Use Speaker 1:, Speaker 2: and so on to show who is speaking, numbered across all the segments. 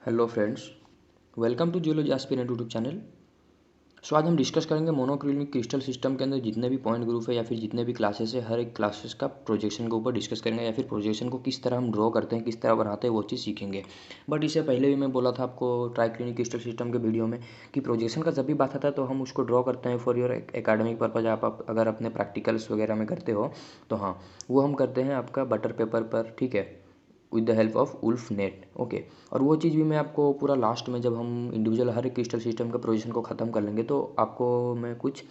Speaker 1: Hello friends, welcome to geology aspirant YouTube channel. So आज हम discuss करेंगे monoclinic crystal system के अंदर जितने भी पॉइंट ग्रुप है या फिर जितने भी क्लासेस है, हर एक क्लासेस का प्रोजेक्शन के ऊपर डिस्कस करेंगे या फिर प्रोजेक्शन को किस तरह हम ड्रॉ करते हैं, किस तरह बनाते हैं, वो चीज़ सीखेंगे। बट इससे पहले भी मैं बोला था आपको ट्राइक्लिनिक क्रिस्टल सिस्टम के वीडियो में कि प्रोजेक्शन का जब भी बात आता है तो हम उसको ड्रॉ करते हैं फॉर योर एकेडमिक पर्पज। आप अगर अपने प्रैक्टिकल्स वगैरह में करते हो तो हाँ, वो हम करते हैं आपका बटर पेपर पर, ठीक है, with the help of wolf net. Okay, और वो चीज़ भी मैं आपको पूरा लास्ट में, जब हम इंडिविजुअल हर एक क्रिस्टल सिस्टम का प्रोजेक्शन को ख़त्म कर लेंगे, तो आपको मैं कुछ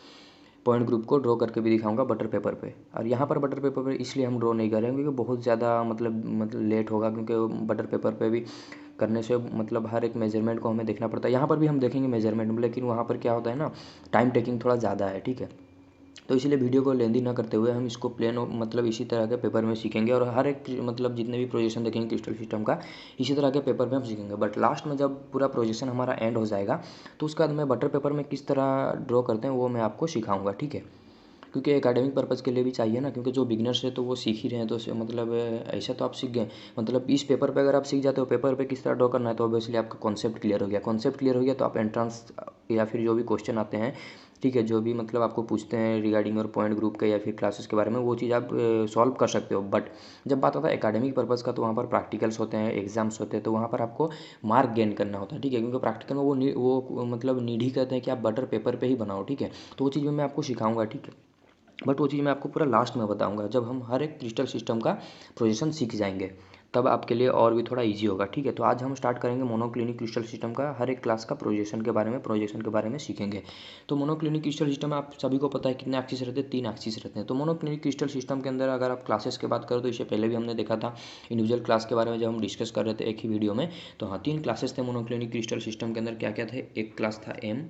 Speaker 1: पॉइंट ग्रुप को ड्रॉ करके भी दिखाऊंगा बटर पेपर पे। और यहाँ पर बटर पेपर पे इसलिए हम ड्रॉ नहीं करेंगे क्योंकि बहुत ज़्यादा मतलब लेट होगा, क्योंकि बटर पेपर पे भी करने से मतलब हर एक मेजरमेंट को हमें देखना पड़ता है। यहाँ पर भी हम देखेंगे मेजरमेंट में, लेकिन वहाँ पर क्या होता है ना, टाइम टेकिंग थोड़ा ज़्यादा है, ठीक है। तो इसीलिए वीडियो को लेंदी ना करते हुए हम इसको प्लेन मतलब इसी तरह के पेपर में सीखेंगे, और हर एक मतलब जितने भी प्रोजेक्शन देखेंगे क्रिस्टल सिस्टम का, इसी तरह के पेपर में हम सीखेंगे। बट लास्ट में जब पूरा प्रोजेक्शन हमारा एंड हो जाएगा तो उसके बाद मैं बटर पेपर में किस तरह ड्रॉ करते हैं वो मैं आपको सिखाऊंगा, ठीक है। क्योंकि एकेडमिक पर्पज़ के लिए भी चाहिए ना, क्योंकि जो बिगनर्स है तो वो सीख ही रहे हैं, तो मतलब ऐसा तो आप सीख गए। मतलब इस पेपर पे अगर आप सीख जाते हो पेपर पे किस तरह ड्रॉ करना है, तो ऑब्वियसली आपका कॉन्सेप्ट क्लियर हो गया। कॉन्सेप्ट क्लियर हो गया तो आप एंट्रेंस या फिर जो भी क्वेश्चन आते हैं, ठीक है, जो भी मतलब आपको पूछते हैं रिगार्डिंग और पॉइंट ग्रुप के या फिर क्लासेस के बारे में, वो चीज़ आप सॉल्व कर सकते हो। बट जब बात होता है एकेडमिक पर्पज़ का, तो वहाँ पर प्रैक्टिकल्स होते हैं, एग्जाम्स होते हैं, तो वहाँ पर आपको मार्क गेन करना होता है, ठीक है। क्योंकि प्रैक्टिकल में वो मतलब नीड ही कहते हैं कि आप बटर पेपर पे ही बनाओ, ठीक है। तो वो चीज़ मैं आपको सिखाऊंगा, ठीक है। बट वो चीज़ मैं आपको पूरा लास्ट में बताऊंगा जब हम हर एक क्रिस्टल सिस्टम का प्रोजेक्शन सीख जाएंगे, तब आपके लिए और भी थोड़ा इजी होगा, ठीक है। तो आज हम स्टार्ट करेंगे मोनोक्लिनिक क्रिस्टल सिस्टम का हर एक क्लास का प्रोजेक्शन के बारे में सीखेंगे। तो मोनोक्लिनिक क्रिस्टल सिस्टम में आप सभी को पता है कितने एक्सिस रहते हैं, 3 एक्सिस रहते हैं। तो मोनोक्लिनिक क्रिस्टल सिस्टम के अंदर अगर आप क्लासेस की बात करो तो इससे पहले भी हमने देखा था इंडिविजुअल क्लास के बारे में, जब हम डिस्कस कर रहे थे एक ही वीडियो में। तो हाँ, 3 क्लासेस थे मोनोक्लिनिक क्रिस्टल सिस्टम के अंदर। क्या क्या थे? एक क्लास था एम,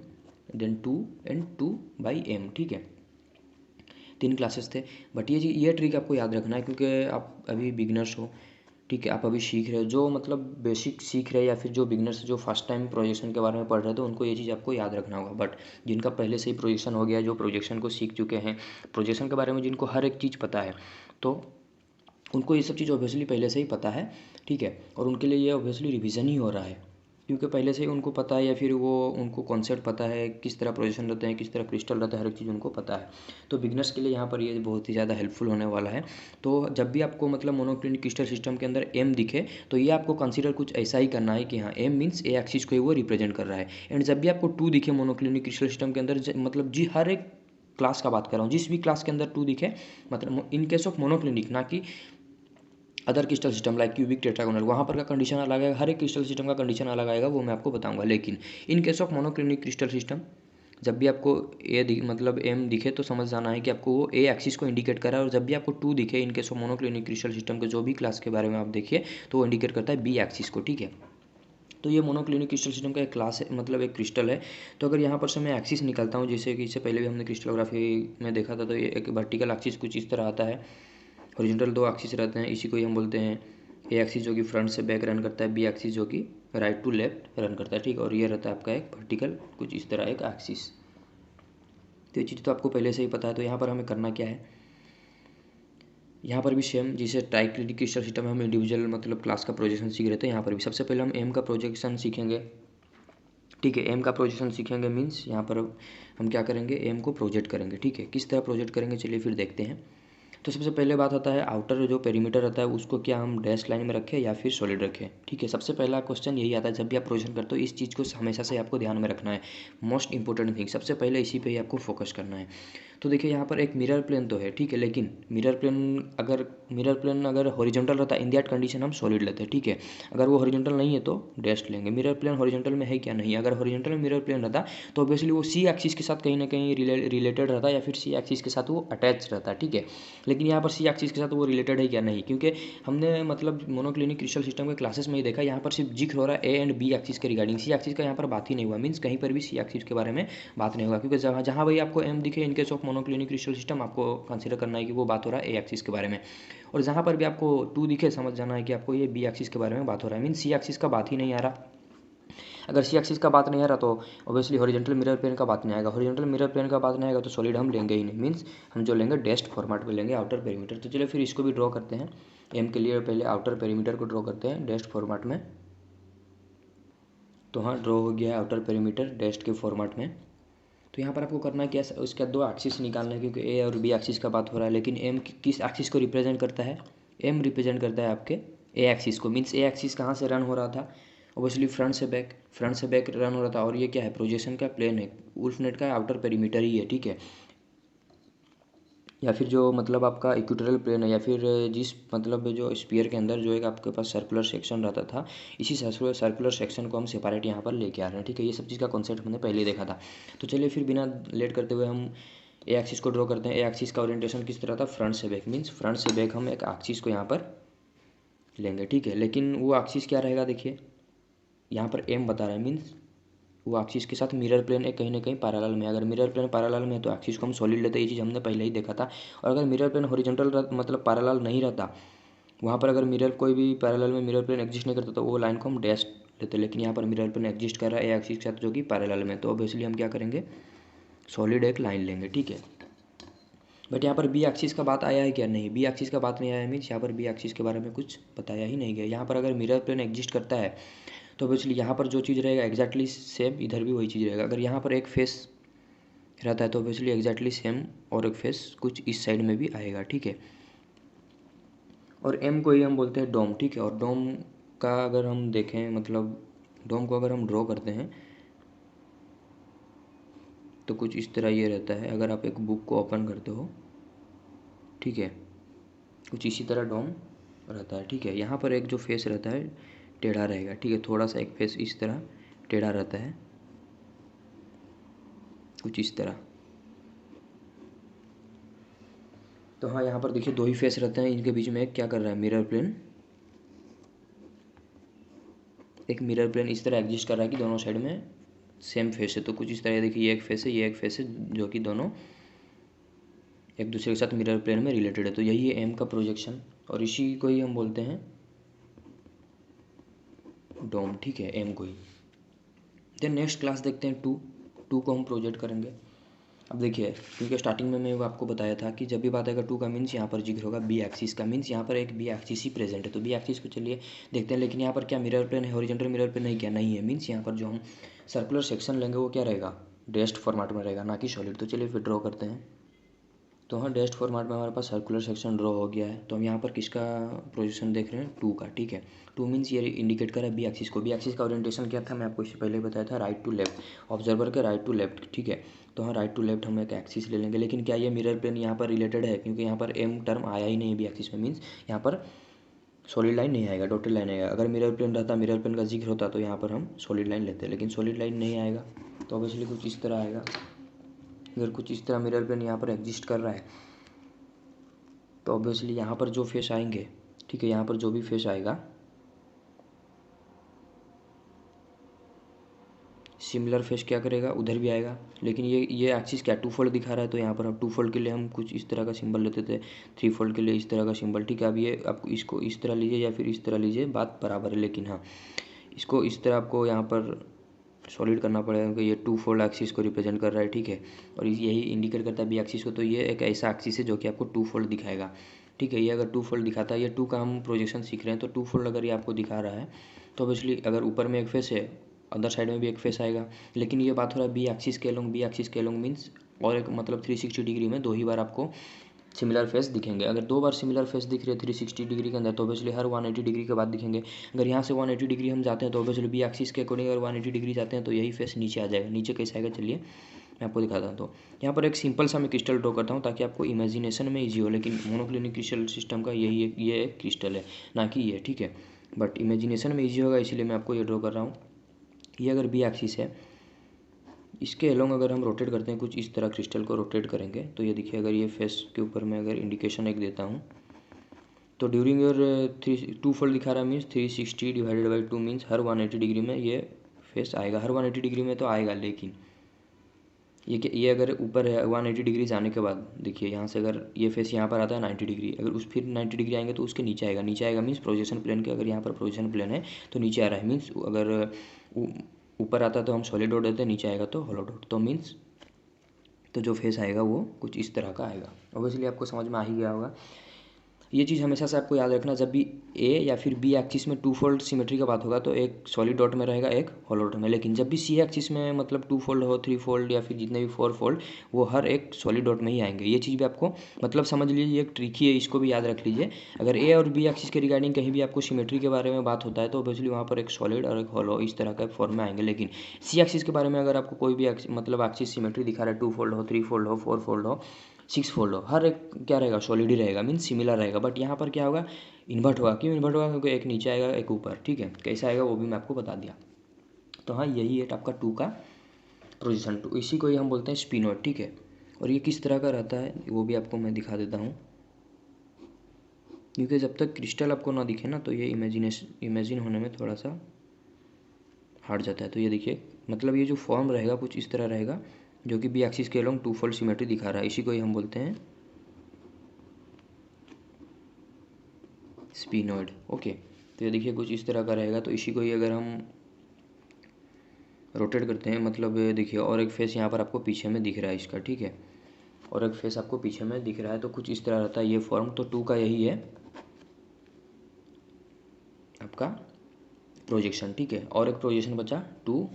Speaker 1: देन 2 एंड 2/m, ठीक है। 3 क्लासेस थे। बट ये ट्रिक आपको याद रखना है क्योंकि आप अभी बिगनर्स हो, ठीक है। आप अभी सीख रहे हो, जो मतलब बेसिक सीख रहे हैं या फिर जो बिगनर्स जो फर्स्ट टाइम प्रोजेक्शन के बारे में पढ़ रहे थे, उनको ये चीज़ आपको याद रखना होगा। बट जिनका पहले से ही प्रोजेक्शन हो गया, जो प्रोजेक्शन को सीख चुके हैं, प्रोजेक्शन के बारे में जिनको हर एक चीज़ पता है, तो उनको ये सब चीज़ ऑब्वियसली पहले से ही पता है, ठीक है। और उनके लिए ये ऑब्वियसली रिवीजन ही हो रहा है, क्योंकि पहले से ही उनको पता है, या फिर वो उनको कॉन्सेप्ट पता है, किस तरह प्रोजेक्शन रहते हैं, किस तरह क्रिस्टल रहता है, हर एक चीज़ उनको पता है। तो बिगनर्स के लिए यहाँ पर ये बहुत ही ज़्यादा हेल्पफुल होने वाला है। तो जब भी आपको मतलब मोनोक्लिनिक क्रिस्टल सिस्टम के अंदर एम दिखे, तो ये आपको कंसीडर कुछ ऐसा ही करना है कि हाँ, एम मीन्स ए एक्सिस को ही वो रिप्रेजेंट कर रहा है। एंड जब भी आपको 2 दिखे मोनोक्लिनिक क्रिस्टल सिस्टम के अंदर, मतलब जी हर एक क्लास का बात कर रहा हूँ, जिस भी क्लास के अंदर 2 दिखे, मतलब इन केस ऑफ मोनोक्लिनिक, ना कि other crystal system like cubic tetragonal, वहाँ पर का कंडीशन अलग है, हर एक क्रिस्टल सिस्टम का कंडीशन अलग आएगा, वो मैं आपको बताऊंगा। लेकिन in case of monoclinic crystal system, जब भी आपको मतलब एम दिखे तो समझ जाना है कि आपको वो ए एक्सिस को इंडिकेट कर रहा है। और जब भी आपको 2 दिखे in case of monoclinic crystal system के जो भी क्लास के बारे में आप देखिए, तो वो इंडिकेट करता है बी एक्सिस को, ठीक है। तो ये मोनोक्लिनिक क्रिस्टल सिस्टम का एक क्लास है, मतलब एक क्रिस्टल है। तो अगर यहाँ पर से मैं एक्सिस निकालता हूँ, जैसे कि इससे पहले भी हमने क्रिस्टलोग्राफी में देखा था, तो ये एक वर्टिकल एक्सिस कुछ इस तरह आता है, हॉरिजॉन्टल 2 एक्सिस रहते हैं, इसी को ही हम बोलते हैं ए एक्सिस जो कि फ्रंट से बैक रन करता है, बी एक्सिस जो कि राइट टू लेफ्ट रन करता है, ठीक। और ये रहता है आपका एक वर्टिकल कुछ इस तरह एक एक्सिस। तो ये चीज़ तो आपको पहले से ही पता है। तो यहाँ पर हमें करना क्या है, यहाँ पर भी सेम जैसे ट्राइक्लिनिक क्रिस्टल सिस्टम में हम इंडिविजुअल मतलब क्लास का प्रोजेक्शन सीख रहे थे, यहाँ पर भी सबसे पहले हम एम का प्रोजेक्शन सीखेंगे, ठीक है। एम का प्रोजेक्शन सीखेंगे मीन्स यहाँ पर हम क्या करेंगे, एम को प्रोजेक्ट करेंगे, ठीक है। किस तरह प्रोजेक्ट करेंगे चलिए फिर देखते हैं। तो सबसे पहले बात आता है आउटर जो पेरीमीटर रहता है उसको क्या हम डैश लाइन में रखें या फिर सॉलिड रखें, ठीक है। सबसे पहला क्वेश्चन यही आता है जब भी आप प्रोजेक्शन करते हो, इस चीज़ को हमेशा से आपको ध्यान में रखना है। मोस्ट इंपॉर्टेंट थिंग, सबसे पहले इसी पे ही आपको फोकस करना है। तो देखिए यहाँ पर एक मिरर प्लेन तो है, ठीक है, लेकिन मिरर प्लेन अगर हॉरिजॉन्टल रहता है, इन दैट कंडीशन हम सॉलिड लेते हैं, ठीक है। अगर वो हॉरिजॉन्टल नहीं है तो डैश लेंगे। मिरर प्लेन हॉरिजॉन्टल में है क्या? नहीं। अगर हॉरिजॉन्टल में मिरर प्लेन रहता तो ऑब्वियसली वो सी एक्सिस के साथ कहीं ना कहीं रिलेटेड रहता, या फिर सी एक्सिस के साथ वो अटैच रहता, ठीक है। लेकिन यहाँ पर सी एक्सिस के साथ वो रिलेटेड है क्या? नहीं, क्योंकि हमने मतलब मोनोक्लिनिक क्रिस्टल सिस्टम के क्लासेस में ही देखा, यहाँ पर सिर्फ जिक्र हो रहा है ए एंड बी एक्सिस के रिगार्डिंग, सी एक्सिस का यहाँ पर बात ही नहीं हुआ। मीन्स कहीं पर भी सी एक्सिस के बारे में बात नहीं होगा, क्योंकि जहाँ जहाँ भाई आपको एम दिखे in case of monoclinic crystal system, आपको कंसीडर करना है कि वो बात हो रहा है ए एक्सिस के बारे में। और जहाँ पर भी आपको 2 दिखे, समझ जाना है कि आपको ये बी एक्सिस के बारे में बात हो रहा है। मीन्स सी एक्सिस का बात ही नहीं आ रहा। अगर सी एक्सिस का बात नहीं आ रहा तो ऑब्वियसली हॉरिजॉन्टल मिरर प्लेन का बात नहीं आएगा। हॉरिजॉन्टल मिरर प्लेन का बात नहीं आएगा तो सॉलिड हम लेंगे ही नहीं। मीन्स हम जो लेंगे डेस्ट फॉर्मेट में लेंगे, आउटर पेरीमीटर। तो चलिए फिर इसको भी ड्रॉ करते हैं। एम के लिए पहले आउटर पेरीमीटर को ड्रॉ करते हैं डेस्ट फॉर्मेट में। तो हाँ ड्रॉ हो गया है आउटर पेरीमीटर डैश्ड के फॉर्मेट में। तो यहाँ पर आपको करना क्या है, उसका दो एक्सिस निकालना है, क्योंकि ए और बी एक्सिस का बात हो रहा है। लेकिन एम किस एक्सिस को रिप्रेजेंट करता है, एम रिप्रेजेंट करता है आपके ए एक्सिस को। मीन्स ए एक्सिस कहाँ से रन हो रहा था, ओबियसली फ्रंट से बैक रन हो रहा था। और ये क्या है, प्रोजेक्शन का प्लेन है, वुल्फ नेट का आउटर पेरीमीटर ही है, ठीक है। या फिर जो मतलब आपका इक्वेटोरियल प्लेन है, या फिर जिस मतलब जो स्फीयर के अंदर जो एक आपके पास सर्कुलर सेक्शन रहता था, इसी सर्कुलर सेक्शन को हम सेपरेट यहाँ पर लेके आ रहे हैं, ठीक है। ये सब चीज़ का कॉन्सेप्ट हमने पहले ही देखा था। तो चलिए फिर बिना लेट करते हुए हम ए एक्सिस को ड्रॉ करते हैं। ए एक्सिस का ओरिएंटेशन किस तरह था, फ्रंट से बैक। मीन्स फ्रंट से बैक हम एक एक्सिस को यहाँ पर लेंगे, ठीक है। लेकिन वो एक्सिस क्या रहेगा, देखिए यहाँ पर एम बता रहा है, मीन्स वो एक्सिस के साथ मिरर प्लेन है कहीं ना कहीं पैरेलल में। अगर मिरर प्लेन पैरेलल में है तो एक्सिस को हम सॉलिड लेते हैं, ये चीज़ हमने पहले ही देखा था। और अगर मिरर प्लेन हॉरिजॉन्टल मतलब पैरेलल नहीं रहता, वहाँ पर अगर मिरर कोई भी पैरेलल में मिरर प्लेन एग्जिस्ट नहीं करता तो वो लाइन को हम डैश लेते। लेकिन यहाँ पर मिरर प्लेन एग्जिस्ट कर रहा है ए एक्सिस के साथ जो कि पैरेलल में, तो ऑब्वियसली हम क्या करेंगे, सॉलिड एक लाइन लेंगे, ठीक है। बट यहाँ पर बी एक्सिस का बात आया है क्या, नहीं, बी एक्सिस का बात नहीं आया। मीन्स यहाँ पर बी एक्सिस के बारे में कुछ बताया ही नहीं गया। यहाँ पर अगर मिरर प्लेन एग्जिस्ट करता है तो ऑब्वियसली यहाँ पर जो चीज़ रहेगा एग्जैक्टली सेम इधर भी वही चीज़ रहेगा। अगर यहाँ पर एक फेस रहता है तो ऑब्वियसली एग्जैक्टली सेम और एक फेस कुछ इस साइड में भी आएगा, ठीक है। और एम को ही हम बोलते हैं डोम, ठीक है। और डोम का अगर हम देखें, मतलब डोम को अगर हम ड्रॉ करते हैं तो कुछ इस तरह ये रहता है। अगर आप एक बुक को ओपन करते हो, ठीक है, कुछ इसी तरह डोम रहता है, ठीक है। यहाँ पर एक जो फेस रहता है टेढ़ा रहेगा, ठीक है। थोड़ा सा एक फेस इस तरह टेढ़ा रहता है, कुछ इस तरह। तो हाँ यहाँ पर देखिए दो ही फेस रहते हैं, इनके बीच में एक क्या कर रहा है, मिरर प्लेन, एक मिरर प्लेन इस तरह एग्जिस्ट कर रहा है कि दोनों साइड में सेम फेस है। तो कुछ इस तरह देखिए, ये एक फेस है, ये एक फेस है, जो कि दोनों एक दूसरे के साथ मिरर प्लेन में रिलेटेड है। तो यही है एम का प्रोजेक्शन, और इसी को ही हम बोलते हैं डोम, ठीक है, एम को ही। देन नेक्स्ट क्लास देखते हैं टू को हम प्रोजेक्ट करेंगे। अब देखिए, क्योंकि स्टार्टिंग में मैं आपको बताया था कि जब भी बात आएगा टू का, मीन्स यहाँ पर जिक्र होगा बी एक्सिस का। मीन्स यहाँ पर एक बी एक्सिस ही प्रेजेंट है, तो बी एक्सिस को चलिए देखते हैं। लेकिन यहाँ पर क्या मिरर प्लेन है, हॉरिजॉन्टल मिरर प्लेन नहीं, क्या नहीं है। मीन्स यहाँ पर जो हम सर्कुलर सेक्शन लेंगे वो क्या रहेगा, डैश्ड फॉर्मेट में रहेगा, ना कि सॉलिड। तो चलिए फिर ड्रॉ करते हैं। तो हाँ डैश्ड फॉर्मेट में हमारे पास सर्कुलर सेक्शन ड्रॉ हो गया है। तो हम यहाँ पर किसका प्रोजेक्शन देख रहे हैं, टू का, ठीक है। टू मीन्स ये इंडिकेट कर रहा है बी एक्सिस को। बी एक्सिस का ओरिएंटेशन क्या था, मैं आपको इससे पहले बताया था, राइट टू लेफ्ट, ऑब्जर्वर के राइट टू लेफ्ट, ठीक है। तो हाँ राइट टू लेफ्ट हम एक एक्सिस ले लेंगे। लेकिन क्या ये मिरर प्लेन यहाँ पर रिलेटेड है, क्योंकि यहाँ पर एम टर्म आया ही नहीं बी एक्सिस में। मीन्स यहाँ पर सॉलिड लाइन नहीं आएगा, डॉटेड लाइन आएगा। अगर मिरर प्लेन रहता, मिरर प्लेन का जिक्र होता तो यहाँ पर हम सॉलिड लाइन लेते, लेकिन सॉलिड लाइन नहीं आएगा। तो ऑब्वियसली कुछ इस तरह आएगा। अगर कुछ इस तरह मिरर प्लेन यहाँ पर एग्जिस्ट कर रहा है तो ऑब्वियसली यहाँ पर जो फेस आएंगे, ठीक है, यहाँ पर जो भी फेस आएगा सिमिलर फेस क्या करेगा, उधर भी आएगा। लेकिन ये एक्सिस क्या टू फोल्ड दिखा रहा है, तो यहाँ पर अब टू फोल्ड के लिए हम कुछ इस तरह का सिंबल लेते थे, थ्री फोल्ड के लिए इस तरह का सिंबल, ठीक है। अब ये आपको इसको इस तरह लीजिए या फिर इस तरह लीजिए, बात बराबर है। लेकिन हाँ इसको इस तरह आपको यहाँ पर सॉलिड करना पड़ेगा, क्योंकि ये टू फोल्ड एक्सिस को रिप्रेजेंट कर रहा है, ठीक है। और यही इंडिकेट करता है बी एक्सिस को। तो ये एक ऐसा एक्सिस है जो कि आपको टू फोल्ड दिखाएगा, ठीक है। ये अगर टू फोल्ड दिखाता है, ये टू का हम प्रोजेक्शन सीख रहे हैं, तो टू फोल्ड अगर ये आपको दिखा रहा है तो ऑब्वियसली अगर ऊपर में एक फेस है, अदर साइड में भी एक फेस आएगा। लेकिन ये बात हो रहा है बी एक्सिस के अलोंग, बी एक्सिस के अलोंग मीन्स और एक मतलब 360 डिग्री में दो ही बार आपको सिमिलर फेस दिखेंगे। अगर दो बार सिमिलर फेस दिख रहे हैं 360 डिग्री के अंदर, तो ऑब्वियसली हर 180 डिग्री के बाद दिखेंगे। अगर यहाँ से 180 डिग्री हम जाते हैं तो ऑब्वियसली बी एक्सिस के अकॉर्डिंग अगर 180 डिग्री जाते हैं तो यही फेस नीचे आ जाएगा। नीचे कैसे आएगा, चलिए मैं आपको दिखाता हूँ। तो यहाँ पर एक सिंपल सा मैं क्रिस्टल ड्रॉ करता हूँ ताकि आपको इमेजिनेशन में ईजी हो। लेकिन मोनोक्लिनिक क्रिस्टल सिस्टम का यही एक ये एक क्रिस्टल है, ना कि ये, ठीक है। बट इमेजिनेशन में ईजी होगा इसलिए मैं आपको ये ड्रॉ कर रहा हूँ। ये अगर बी एक्सिस है, इसके अलोंग अगर हम रोटेट करते हैं, कुछ इस तरह क्रिस्टल को रोटेट करेंगे, तो ये देखिए अगर ये फेस के ऊपर मैं अगर इंडिकेशन एक देता हूँ तो ड्यूरिंग योर टू फोल्ड दिखा रहा है, means 360 divided by 2 means her 180 degree में ये फेस आएगा। हर 180 डिग्री में तो आएगा, लेकिन ये अगर ऊपर है 180 डिग्री जाने के बाद देखिए यहाँ से अगर ये फेस यहाँ पर आता है 90 डिग्री, अगर उस फिर 90 डिग्री आएंगे तो उसके नीचे आएगा। नीचे आएगा मीन्स प्रोजेक्शन प्लेन के, अगर यहाँ पर प्रोजेक्शन प्लेन है तो नीचे आ रहा है। मीन्स अगर ऊपर आता तो हम सॉलिड डॉट देते, नीचे आएगा तो होलो डॉट। तो मीन्स तो जो फेस आएगा वो कुछ इस तरह का आएगा। ऑब्वियसली आपको समझ में आ ही गया होगा। ये चीज़ हमेशा से आपको याद रखना, जब भी ए या फिर बी एक्सिस में टू फोल्ड सिमेट्री का बात होगा तो एक सॉलिड डॉट में रहेगा, एक होलो डॉट में। लेकिन जब भी सी एक्सिस में मतलब टू फोल्ड हो, थ्री फोल्ड या फिर जितने भी फोर फोल्ड, वो हर एक सॉलिड डॉट में ही आएंगे। ये चीज़ भी आपको मतलब समझ लीजिए, एक ट्रिकी है, इसको भी याद रख लीजिए। अगर ए और बी एक्सिस के रिगार्डिंग कहीं भी आपको सिमेट्री के बारे में बात होता है तो ऑब्वियसली वहाँ पर एक सॉलिड और एक होलो इस तरह का फॉर्म में आएंगे। लेकिन सी एक्सिस के बारे में अगर आपको कोई भी मतलब एक्सिस सिमेट्री दिखा रहा है, टू फोल्ड हो, थ्री फोल्ड हो, फोर फोल्ड हो, सिक्स फोल्ड हो, हर एक क्या रहेगा, सॉलिड ही रहेगा, मीन्स सिमिलर रहेगा। बट यहाँ पर क्या होगा, इन्वर्ट होगा। क्यों इन्वर्ट होगा? क्योंकि एक नीचे आएगा एक ऊपर। ठीक है, कैसे आएगा वो भी मैं आपको बता दिया। तो हाँ, यही है आपका टू का प्रोजेक्शन टू, इसी को ही हम बोलते हैं स्पिनोइड। ठीक है, और ये किस तरह का रहता है वो भी आपको मैं दिखा देता हूँ, क्योंकि जब तक क्रिस्टल आपको ना दिखे ना तो ये इमेजिन होने में थोड़ा सा हार्ड जाता है। तो ये देखिए, मतलब ये जो फॉर्म रहेगा कुछ इस तरह रहेगा, जो कि बी एक्सिस के अलोंग टू फोल्ड सिमेट्री दिखा रहा है। इसी को ही हम बोलते हैं स्पिनोइड। ओके, तो ये देखिए कुछ इस तरह का रहेगा। तो इसी को ही अगर हम रोटेट करते हैं, मतलब देखिए और एक फेस यहाँ पर आपको पीछे में दिख रहा है इसका। ठीक है, और एक फेस आपको पीछे में दिख रहा है, तो कुछ इस तरह रहता है ये फॉर्म। तो टू का यही है आपका प्रोजेक्शन। ठीक है, और एक प्रोजेक्शन बचा टू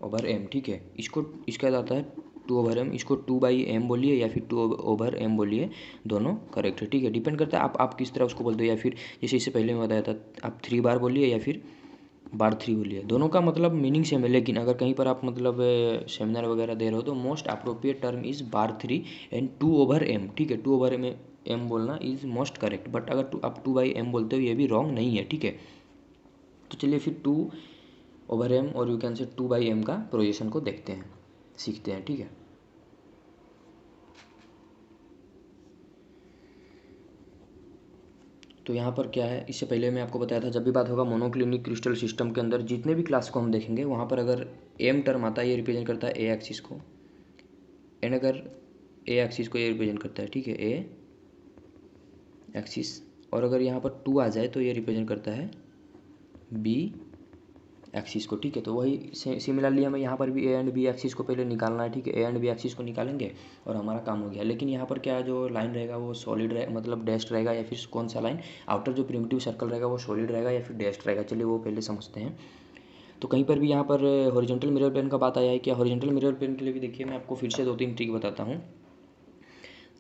Speaker 1: ओवर एम। ठीक है, इसको इसका आता है टू ओवर एम, इसको टू बाई एम बोलिए या फिर टू ओवर एम बोलिए, दोनों करेक्ट है। ठीक है, डिपेंड करता है आप किस तरह उसको बोलते हो, या फिर जैसे इससे पहले मैं बताया था, आप थ्री बार बोलिए या फिर बार थ्री बोलिए, दोनों का मतलब मीनिंग सेम है। लेकिन अगर कहीं पर आप मतलब सेमिनार वगैरह दे रहे हो तो most appropriate term is bar three and two over M. ठीक है, टू ओवर एम बोलना इज़ मोस्ट करेक्ट। बट अगर आप टू बाई एम बोलते हो ये भी रॉन्ग नहीं है। ठीक है, तो चलिए फिर टू ओवर एम और you can say two by M का प्रोजेक्शन को देखते हैं, सीखते हैं। ठीक है, तो यहाँ पर क्या है, इससे पहले मैं आपको बताया था, जब भी बात होगा मोनोक्लिनिक क्रिस्टल सिस्टम के अंदर जितने भी क्लास को हम देखेंगे वहाँ पर अगर एम टर्म आता है ये रिप्रेजेंट करता है ए एक्सिस को, एंड अगर ए एक्सिस को ये रिप्रेजेंट करता है। ठीक है, ए एक्सिस, और अगर यहाँ पर टू आ जाए तो ये रिप्रेजेंट करता है बी एक्सिस को। ठीक है, तो वही सिमिलरली हमें यहाँ पर भी ए एंड बी एक्सिस को पहले निकालना है। ठीक है, ए एंड बी एक्सिस को निकालेंगे और हमारा काम हो गया। लेकिन यहाँ पर क्या जो लाइन रहेगा वो सॉलिड रहे, मतलब डैश्ड रहेगा, या फिर कौन सा लाइन, आउटर जो प्रिमिटिव सर्कल रहेगा वो सॉलिड रहेगा या फिर डैश्ड रहेगा, चलिए वो पहले समझते हैं। तो कहीं पर भी यहाँ पर हॉरिजॉन्टल मिरर प्लेन का बात आया है क्या, हॉरिजॉन्टल मिरर प्लेन के लिए भी देखिए मैं आपको फिर से दो तीन ट्रिक बताता हूँ।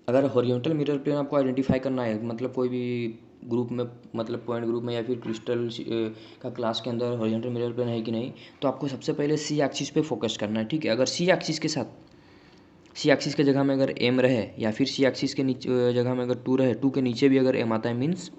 Speaker 1: अगर हॉरिजॉन्टल मिरर प्लेन आपको आइडेंटिफाई करना है, मतलब कोई भी ग्रुप में, मतलब पॉइंट ग्रुप में या फिर क्रिस्टल का क्लास के अंदर हॉरिजॉन्टल मिरर प्लेन है कि नहीं, तो आपको सबसे पहले सी एक्सिस पे फोकस करना है। ठीक है, अगर सी एक्सिस के साथ, सी एक्सिस के जगह में अगर एम रहे या फिर सी एक्सिस के नीचे जगह में अगर टू रहे, टू के नीचे भी अगर एम आता है, मीन्स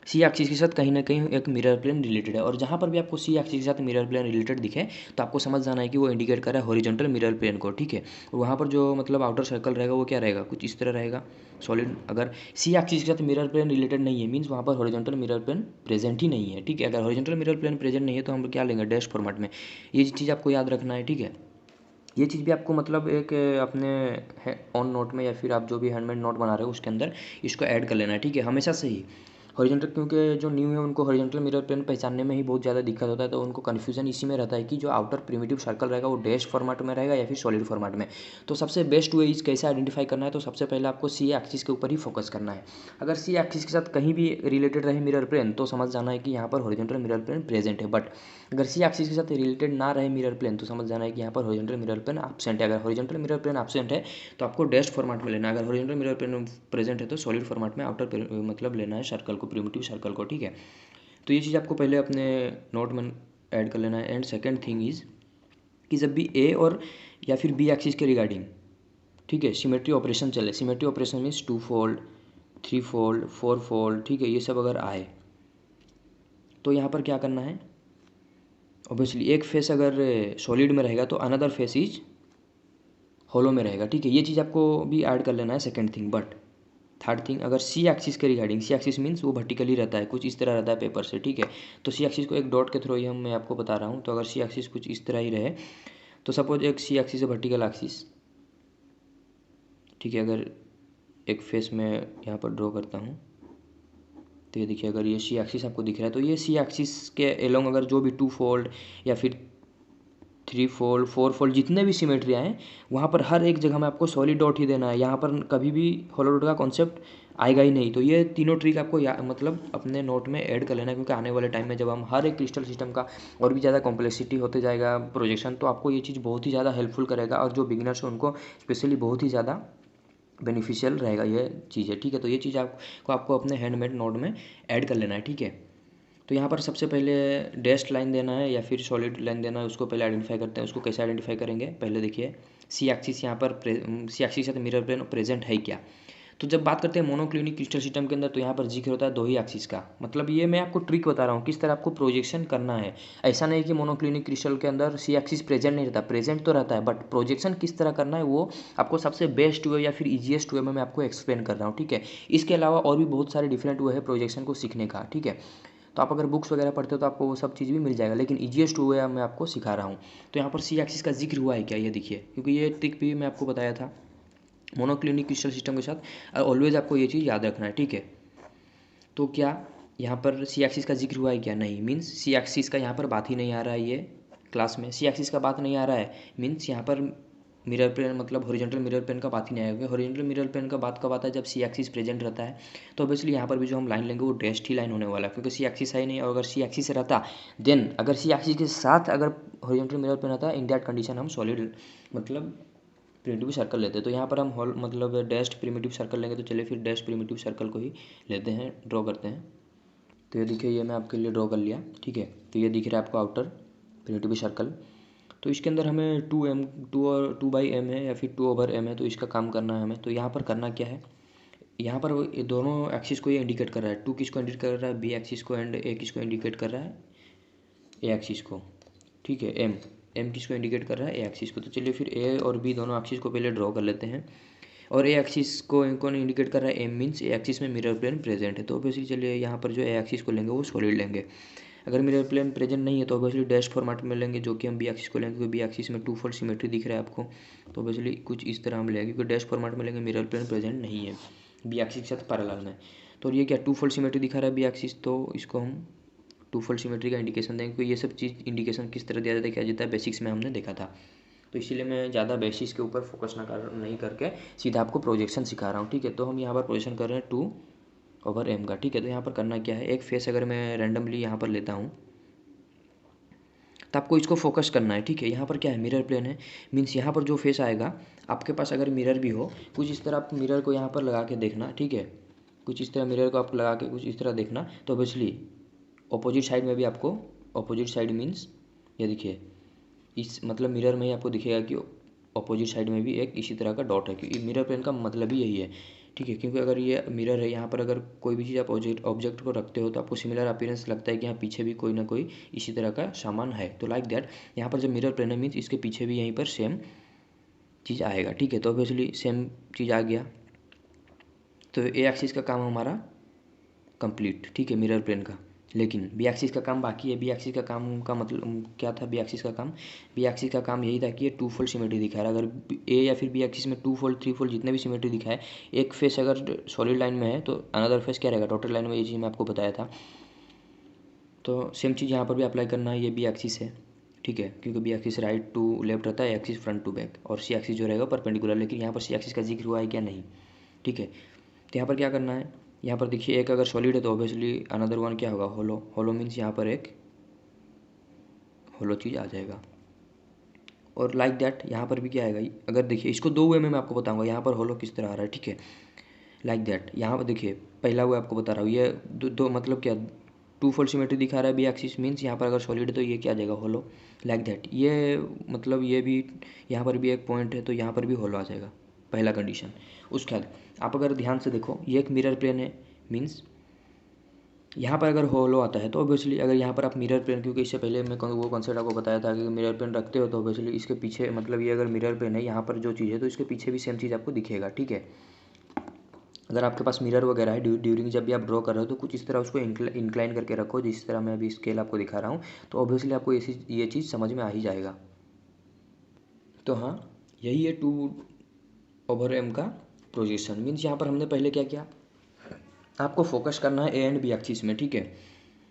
Speaker 1: सी एक्सिस के साथ कहीं ना कहीं एक मिरर प्लेन रिलेटेड है। और जहाँ पर भी आपको सी एक्सिस के साथ मिरर प्लेन रिलेटेड दिखे तो आपको समझ जाना है कि वो इंडिकेट कर रहा है हॉरिजॉन्टल मिरर प्लेन को। ठीक है, और वहाँ पर जो मतलब आउटर सर्कल रहेगा वो क्या रहेगा, कुछ इस तरह रहेगा सॉलिड। अगर सी एक्सिस के साथ मिरर प्लेन रिलेटेड नहीं है, मीन्स वहाँ पर हॉरिजॉन्टल मिरर प्लेन प्रेजेंट ही नहीं है। ठीक है, अगर हॉरिजॉन्टल मिरर प्लेन प्रेजेंट नहीं है तो हम क्या लेंगे, डैश फॉर्मेट में। ये चीज़ आपको याद रखना है। ठीक है, ये चीज़ भी आपको मतलब एक अपने ऑन नोट में या फिर आप जो भी हैंडमेड नोट बना रहे हो उसके अंदर इसको ऐड कर लेना है। ठीक है, हमेशा से ही हॉरिजॉन्टल, क्योंकि जो न्यू है उनको हॉरिजॉन्टल मिरर प्लेन पहचानने में ही बहुत ज़्यादा दिक्कत होता है, तो उनको कन्फ्यूजन इसी में रहता है कि जो आउटर प्रिमिटिव सर्कल रहेगा वो डैश फॉर्मेट में रहेगा या फिर सॉलिड फॉर्मेट में। तो सबसे बेस्ट वे इस कैसे आइडेंटिफाई करना है, तो सबसे पहले आपको सी एक्सिस के ऊपर ही फोकस करना है। अगर सी एक्सिस के साथ कहीं भी रिलेटेड रहे मिरर प्लेन तो समझ जाना है कि यहाँ पर हॉरिजॉन्टल मिरर प्लेन प्रेजेंट है। बट अगर सी एक्सिस के साथ रिलेटेड ना रहे मिरर प्लेन तो समझ जाना है कि यहाँ पर हॉरिजॉन्टल मिरर प्लेन एब्सेंट है। अगर हॉरिजॉन्टल मिरर प्लेन एब्सेंट है तो आपको डैश फॉर्मेट में लेना है, अगर हॉरिजॉन्टल मिरर प्लेन प्रेजेंट है तो सॉलिड फॉर्मेट में आउटर मतलब लेना है सर्कल को, प्रिमिटिव सर्कल को। ठीक है, तो ये चीज़ आपको पहले अपने नोट में ऐड कर लेना है। एंड सेकेंड थिंग इज़ कि जब भी ए और या फिर बी एक्सिस के रिगार्डिंग, ठीक है, सिमेट्री ऑपरेशन चले, symmetry operation means two fold, three fold, four fold, ठीक है, ये सब अगर आए तो यहाँ पर क्या करना है, ऑब्वियसली एक फेस अगर सॉलिड में रहेगा तो अनदर फेस इज होलो में रहेगा। ठीक है, ये चीज़ आपको भी ऐड कर लेना है second thing. But third thing, अगर सी एक्सिस के रिगार्डिंग, सी एक्सिस मीन्स वो वर्टिकली रहता है, कुछ इस तरह रहता है पेपर से। ठीक है, तो सी एक्सिस को एक डॉट के थ्रू ही मैं आपको बता रहा हूँ। तो अगर सी एक्सिस कुछ इस तरह ही रहे, तो सपोज एक सी एक्सिस है वर्टिकल एक्सिस। ठीक है, अगर एक फेस में यहाँ पर ड्रॉ करता हूँ तो ये देखिए, अगर ये सी एक्सिस आपको दिख रहा है तो ये सी एक्सिस के एलोंग अगर जो भी टू फोल्ड या फिर 3 फोल्ड 4 फोल्ड जितने भी सिमेट्रियाँ हैं वहाँ पर हर एक जगह में आपको सॉलिड डॉट ही देना है। यहाँ पर कभी भी होलो डॉट का कॉन्सेप्ट आएगा ही नहीं। तो ये तीनों ट्रिक आपको मतलब अपने नोट में ऐड कर लेना है, क्योंकि आने वाले टाइम में जब हम हर एक क्रिस्टल सिस्टम का और भी ज़्यादा कॉम्प्लेक्सिटी होते जाएगा प्रोजेक्शन, तो आपको ये चीज़ बहुत ही ज़्यादा हेल्पफुल करेगा और जो बिगिनर्स हैं उनको स्पेशली बहुत ही ज़्यादा बेनिफिशियल रहेगा ये चीज़ है। ठीक है, तो ये चीज़ आपको अपने हैंडमेड नोट में ऐड कर लेना है। ठीक है, तो यहाँ पर सबसे पहले डैश्ड लाइन देना है या फिर सॉलिड लाइन देना है, उसको पहले आइडेंटिफाई करते हैं। उसको कैसे आइडेंटिफाई करेंगे, पहले देखिए सी एक्सिस यहाँ पर सी एक्सिस के साथ मिरर प्लेन प्रेजेंट है क्या। तो जब बात करते हैं मोनोक्लिनिक क्रिस्टल सिस्टम के अंदर, तो यहाँ पर जिक्र होता है दो ही एक्सिस का। मतलब ये मैं आपको ट्रिक बता रहा हूँ किस तरह आपको प्रोजेक्शन करना है। ऐसा नहीं कि मोनोक्लिनिक क्रिस्टल के अंदर सी एक्सिस प्रेजेंट नहीं रहता, प्रेजेंट तो रहता है, बट प्रोजेक्शन किस तरह करना है वो आपको सबसे बेस्ट वे या फिर ईजिएस्ट वे में मैं आपको एक्सप्लेन कर रहा हूँ। ठीक है, इसके अलावा और भी बहुत सारे डिफरेंट वे है प्रोजेक्शन को सीखने का। ठीक है, तो आप अगर बुक्स वगैरह पढ़ते हो तो आपको वो सब चीज़ भी मिल जाएगा, लेकिन ईजिएस्ट वे मैं आपको सिखा रहा हूँ। तो यहाँ पर सी एक्सिस का जिक्र हुआ है क्या, ये देखिए, क्योंकि ये ट्रिक भी मैं आपको बताया था मोनोक्लिनिक क्रिस्टल सिस्टम के साथ। ऑलवेज आपको ये चीज़ याद रखना है। ठीक है, तो क्या यहाँ पर सी एक्सिस का जिक्र हुआ है क्या, नहीं, मीन्स सी एक्सिस का यहाँ पर बात ही नहीं आ रहा है। ये क्लास में सी एक्सिस का बात नहीं आ रहा है, मीन्स यहाँ पर मिरर प्लेन मतलब हॉरिजॉन्टल मिरर प्लेन का बात ही नहीं आएगा। हॉरिजॉन्टल मिरर प्लेन का बात कब आता है, जब सी एक्सिस प्रेजेंट रहता है। तो ऑब्वियसली यहाँ पर भी जो हम लाइन लेंगे वो डैश्ड ही लाइन होने वाला है, क्योंकि सी एक्सिस है ही नहीं। और अगर सी एक्सिस रहता देन, अगर सी एक्सिस के साथ अगर हॉरिजॉन्टल मिरर प्लेन आता, इन दैट कंडीशन हम सॉलिड मतलब प्रिमिटिव सर्कल लेते हैं। तो यहाँ पर हम होल मतलब डैश्ड प्रिमिटिव सर्कल लेंगे। तो चलिए फिर डैश्ड प्रिमिटिव सर्कल को ही लेते हैं, ड्रॉ करते हैं। तो ये देखिए, ये मैं आपके लिए ड्रॉ कर लिया। ठीक है, तो ये दिख रहा है आपको आउटर प्रिमिटिव सर्कल। तो इसके अंदर हमें 2/m है या फिर 2/m है, तो इसका काम करना है हमें। तो यहाँ पर करना क्या है, यहाँ पर ये दोनों एक्सिस को ये इंडिकेट कर रहा है। 2 किसको इंडिकेट कर रहा है, बी एक्सिस को, एंड ए किसको इंडिकेट कर रहा है, ए एक्सिस को। ठीक है, एम किसको इंडिकेट कर रहा है, ए एक्सिस को। तो चलिए फिर ए और बी दोनों एक्सिस को पहले ड्रॉ कर लेते हैं। और ए एक्सिस को कौन इंडिकेट कर रहा है, एम मीन्स ए एक्सिस में मिरर प्लेन प्रेजेंट है। तो ऑब्वियसली चलिए यहाँ पर जो ए एक्सिस को लेंगे वो सॉलिड लेंगे। अगर मिरर प्लेन प्रेजेंट नहीं है तो ऑब्वियसली डैश फॉर्मेट में लेंगे, जो कि हम बी एक्सिस को लेंगे, क्योंकि बी एक्सिस में 2 फोल्ड सिमेट्री दिख रहा है आपको। तो ऑब्वियसली कुछ इस तरह हम लेंगे, क्योंकि डैश फॉर्मेट में लेंगे, मिरर प्लेन प्रेजेंट नहीं है बी एक्सिस के साथ पैरेलल में। तो ये क्या 2 फोल्ड सिमेट्री दिखा रहा है बी एक्सिस, तो इसको हम 2 फोल्ड सिमेट्री का इंडिकेशन देंगे। क्योंकि ये सब चीज़ इंडिकेशन किस तरह दिया जाता है, क्या जाता है, बेसिक्स में हमने देखा था। तो इसीलिए मैं ज़्यादा बेसिस के ऊपर फोकस नहीं करके सीधा आपको प्रोजेक्शन सिखा रहा हूँ। ठीक है, तो हम यहाँ पर प्रोजेक्शन कर रहे हैं 2/m का। ठीक है, तो यहाँ पर करना क्या है, एक फेस अगर मैं रैंडमली यहाँ पर लेता हूँ तो आपको इसको फोकस करना है। ठीक है, यहाँ पर क्या है, मिरर प्लेन है, मीन्स यहाँ पर जो फेस आएगा, आपके पास अगर मिरर भी हो कुछ इस तरह, आप मिरर को यहाँ पर लगा के देखना। ठीक है, कुछ इस तरह मिरर को आप लगा के कुछ इस तरह देखना। तो ऑब्वियसली अपोजिट साइड में भी आपको, अपोजिट साइड मीन्स ये देखिए, इस मतलब मिरर में ही आपको दिखेगा कि अपोजिट साइड में भी एक इसी तरह का डॉट है, क्योंकि मिरर प्लेन का मतलब ही यही है। ठीक है, क्योंकि अगर ये मिरर है, यहाँ पर अगर कोई भी चीज़ आप ऑब्जेक्ट को रखते हो तो आपको सिमिलर अपीयरेंस लगता है कि यहाँ पीछे भी कोई ना कोई इसी तरह का सामान है। तो लाइक दैट यहाँ पर जब मिरर प्लेन है मीन्स इसके पीछे भी यहीं पर सेम चीज़ आएगा। ठीक है, तो ऑब्वियसली सेम चीज़ आ गया। तो ए एक्सिस का काम हमारा कंप्लीट। ठीक है, मिरर प्लेन का। लेकिन बी एक्सिस का काम बाकी है। बी एक्सिस का काम का मतलब क्या था, बी एक्सिस का काम, बी एक्सिस का काम यही था कि ये 2 फोल्ड सिमेट्री दिखा रहा है। अगर ए या फिर बी एक्सिस में 2 फोल्ड 3 फोल्ड जितने भी सिमेट्री दिखाए, एक फेस अगर सॉलिड लाइन में है तो अनदर फेस क्या रहेगा, डॉटेड लाइन में। ये चीज़ मैं आपको बताया था। तो सेम चीज़ यहाँ पर भी अप्लाई करना है। ये बी एक्सिस है, ठीक है, क्योंकि B axis right to left रहता है, एक्सिस फ्रंट टू बैक, और सी एक्सिस जो रहेगा परपेंडिकुलर। लेकिन यहाँ पर सी एक्सिस का जिक्र हुआ है क्या, नहीं। ठीक है, तो यहाँ पर क्या करना है, यहाँ पर देखिए एक अगर सॉलिड है तो ऑब्वियसली अनदर वन क्या होगा, होलो। होलो मीन्स यहाँ पर एक होलो चीज़ आ जाएगा। और लाइक दैट यहाँ पर भी क्या आएगा, अगर देखिए इसको 2 वे में मैं आपको बताऊंगा यहाँ पर होलो किस तरह आ रहा है। ठीक है, लाइक दैट यहाँ पर देखिए पहला वे आपको बता रहा हूँ। ये दो मतलब क्या 2 फोल्ड सिमेट्री दिखा रहा है बी एक्सिस मीन्स यहाँ पर अगर सॉलिड है तो ये क्या आ जाएगा, होलो। लाइक दैट ये मतलब ये भी यहाँ पर भी एक पॉइंट है तो यहाँ पर भी होलो आ जाएगा, पहला कंडीशन। उसके बाद आप अगर ध्यान से देखो, ये एक मिरर प्लेन है, मीन्स यहाँ पर अगर होलो आता है तो ऑब्वियसली अगर यहाँ पर आप मिरर प्लेन, क्योंकि इससे पहले मैं वो कॉन्सेप्ट आपको बताया था कि मिरर प्लेन रखते हो तो ऑब्वियसली इसके पीछे मतलब ये अगर मिरर प्लेन है यहाँ पर जो चीज़ है तो इसके पीछे भी सेम चीज़ आपको दिखेगा। ठीक है, अगर आपके पास मिरर वगैरह है ड्यूरिंग जब भी आप ड्रॉ कर रहे हो तो कुछ इस तरह उसको इंक्लाइन करके रखो, जिस तरह मैं अभी स्केल आपको दिखा रहा हूँ। तो ऑब्वियसली आपको ये चीज़ समझ में आ ही जाएगा। तो हाँ, यही है 2/m का प्रोजेक्शन। मीन्स यहाँ पर हमने पहले क्या किया, आपको फोकस करना है ए एंड बी एक्सिस में। ठीक है,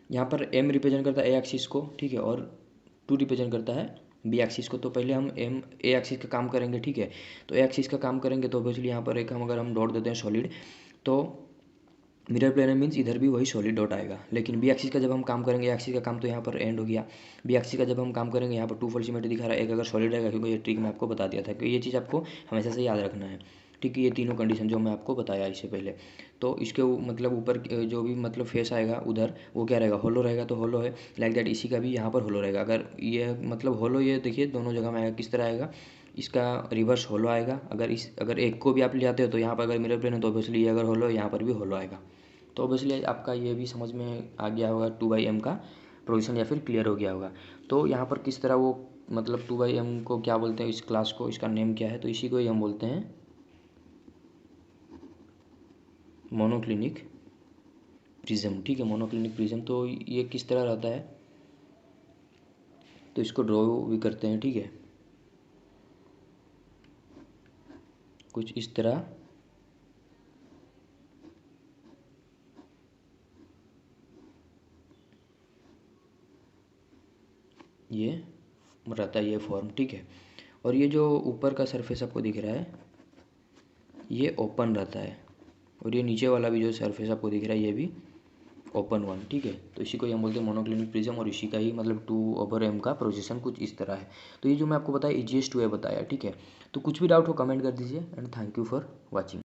Speaker 1: यहाँ पर m रिप्रेजेंट करता है ए एक्सिस को, ठीक है, और 2 रिप्रेजेंट करता है बी एक्सिस को, तो पहले हम एम ए एक्सिस का काम करेंगे, ठीक है। तो ए एक्सिस का काम करेंगे तो ऑब्वियसली यहाँ पर एक अगर हम डॉट देते हैं सॉलिड, तो मिरर प्लेन मीन्स इधर भी वही सॉलिड डॉट आएगा। लेकिन बी एक्सिस का जब हम काम करेंगे, ए एक्सिस का काम तो यहाँ पर एंड हो गया। बी एक्सिस का जब हम काम करेंगे, यहाँ पर टू फोल्ड सिमेट्री दिखा रहा है, एक अगर सॉलिड रहेगा, क्योंकि ये ट्रिक मैं आपको बता दिया था कि ये चीज़ आपको हमेशा से याद रखना है, ठीक है। ये तीनों कंडीशन जो मैं आपको बताया इससे पहले, तो इसके मतलब ऊपर जो भी मतलब फेस आएगा उधर वो क्या रहेगा, होलो रहेगा, तो होलो है। लाइक दैट इसी का भी यहाँ पर होलो रहेगा। अगर ये मतलब होलो, ये देखिए दोनों जगह में आएगा, किस तरह आएगा, इसका रिवर्स होलो आएगा। अगर एक को भी आप ले जाते हो तो यहाँ पर अगर मिरर प्लेन है तो ऑब्वियसली ये अगर होलो है, यहाँ पर भी होलो आएगा। तो ऑब्वियसली आपका ये भी समझ में आ गया होगा 2/m का प्रोविज़न, या फिर क्लियर हो गया होगा। तो यहाँ पर किस तरह वो मतलब 2/m को क्या बोलते हैं, इस क्लास को, इसका नेम क्या है, तो इसी को ही हम बोलते हैं मोनोक्लिनिक प्रिज्म, ठीक है। मोनोक्लिनिक प्रिज्म, तो ये किस तरह रहता है, तो इसको ड्रॉ भी करते हैं, ठीक है, कुछ इस तरह। ये रहता है ये फॉर्म, ठीक है। और ये जो ऊपर का सरफेस आपको दिख रहा है ये ओपन रहता है, और ये नीचे वाला भी जो सरफेस आपको दिख रहा है ये भी ओपन वन, ठीक है। तो इसी को हम बोलते हैं मोनोक्लिनिक प्रिज्म, और इसी का ही मतलब 2/m का प्रोजेक्शन कुछ इस तरह है। तो ये जो मैं आपको बताया ईजीएस्ट वे बताया, ठीक है। तो कुछ भी डाउट हो कमेंट कर दीजिए, and thank you for watching.